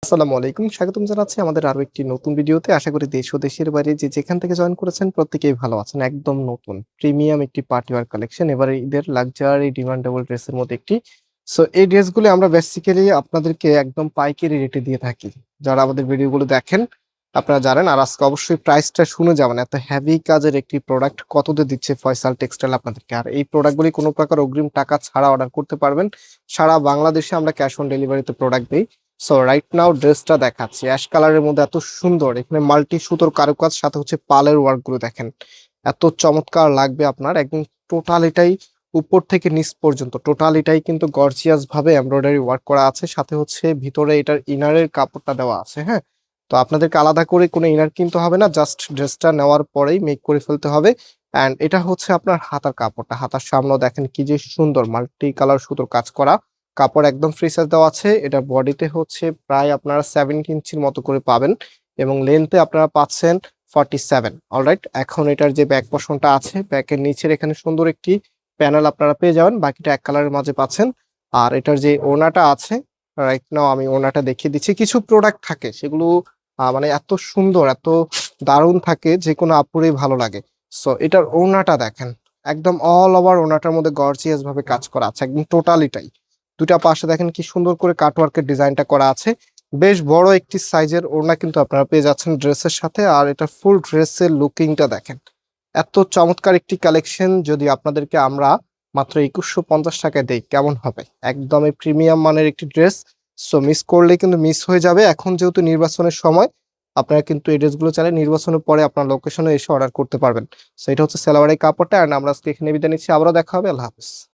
আসসালামু আলাইকুম, স্বাগতম জানাচ্ছি আমাদের আরো একটি নতুন ভিডিওতে। আশা করি দেশ ও দেশের বাইরে যে যেখান থেকে জয়েন করেছেন প্রত্যেকেই ভালো আছেন। একদম নতুন প্রিমিয়াম একটি পার্টি ওয়্যার কালেকশন, এবারে ঈদের লাক্সারি ডিমান্ডেবল ড্রেসের মধ্যে একটি। সো এই ড্রেসগুলো আমরা বেসিক্যালি আপনাদেরকে একদম পাইকারি রেটে দিয়ে থাকি। যারা আমাদের ভিডিওগুলো দেখেন আপনারা জানেন। আর আজকে অবশ্যই প্রাইসটা শুনে যাবেন, এত হেভি কাজের একটি প্রোডাক্ট কততে দিচ্ছে ফয়সাল টেক্সটাইল আপনাদেরকে। আর এই প্রোডাক্টগুলি কোনো প্রকার অগ্রিম টাকা ছাড়া অর্ডার করতে পারবেন। সারা বাংলাদেশে আমরা ক্যাশ অন ডেলিভারিতে প্রোডাক্ট দিই। সো রাইট নাও ড্রেসটা দেখাচ্ছি অ্যাশ কালারের মধ্যে, এত সুন্দর। এখানে মাল্টি সুতোর কারুকাজ, সাথে হচ্ছে পালের ওয়ার্ক গুলো দেখেন, এত চমৎকার লাগবে আপনার। একদম টোটাল এটাই উপর থেকে নিচ পর্যন্ত টোটাল এটাই কিন্তু গর্জিয়াস ভাবে এমব্রয়ডারি ওয়ার্ক করা আছে। সাথে হচ্ছে ভিতরে এটার ইনারের কাপড়টা দেওয়া আছে। হ্যাঁ, তো আপনাদেরকে আলাদা করে কোনো ইনার কিনতে হবে না, জাস্ট ড্রেসটা নেওয়ার পরেই মেক করে ফেলতে হবে। অ্যান্ড এটা হচ্ছে আপনার হাতার কাপড়টা, হাতার সামনেও দেখেন কি যে সুন্দর মাল্টি কালার সুতোর কাজ করা। কাপড় একদম ফ্রি সাইজ দেওয়া আছে। এটা বডিতে হচ্ছে প্রায় আপনারা 17 ইঞ্চির মতো করে পাবেন এবং লেন্থে আপনারা পাচ্ছেন 47। অলরাইট, এখন এটার যে ব্যাক পোর্শনটা আছে, ব্যাকের নিচের এখানে সুন্দর একটি প্যানেল আপনারা পেয়ে যাবেন, বাকিটা এক কালারের মাঝে পাচ্ছেন। আর এটার যে ওড়নাটা আছে, রাইট নাও আমি ওড়নাটা দেখিয়ে দিচ্ছি। কিছু প্রোডাক্ট থাকে সেগুলো মানে এত সুন্দর, এত দারুণ থাকে যে কোনো আপুরই ভালো লাগে। সো এটার ওড়নাটা দেখেন, একদম অল ওভার ওড়নাটার মধ্যে গর্জিয়াস ভাবে কাজ করা আছে, একদম টোটালিটাই। দুটা পাশে দেখেন কি সুন্দর করে কাটওয়ার্কের ডিজাইনটা করা আছে। বেশ বড় একটি সাইজের ওড়না কিন্তু আপনারা পেয়ে যাচ্ছেন ড্রেসের সাথে। আর এটা ফুল ড্রেসের লুকিংটা দেখেন, এত চমৎকার একটি কালেকশন। যদি আপনাদেরকে আমরা মাত্র 2150 টাকায় দেই কেমন হবে? একদমই প্রিমিয়াম মানের একটি ড্রেস। সো মিস করলে কিন্তু মিস হয়ে যাবে। এখন যেহেতু নির্বাচনের সময়, আপনারা কিন্তু এই ড্রেসগুলো চাইলে নির্বাচনের পরে আপনার লোকেশনে এসে অর্ডার করতে পারবেন। সো এটা হচ্ছে সালোয়ারের কাপড়টা। আর আমরা আজকে এখানে বিদায় নিচ্ছি, আবারও দেখা হবে। আল্লাহ হাফেজ।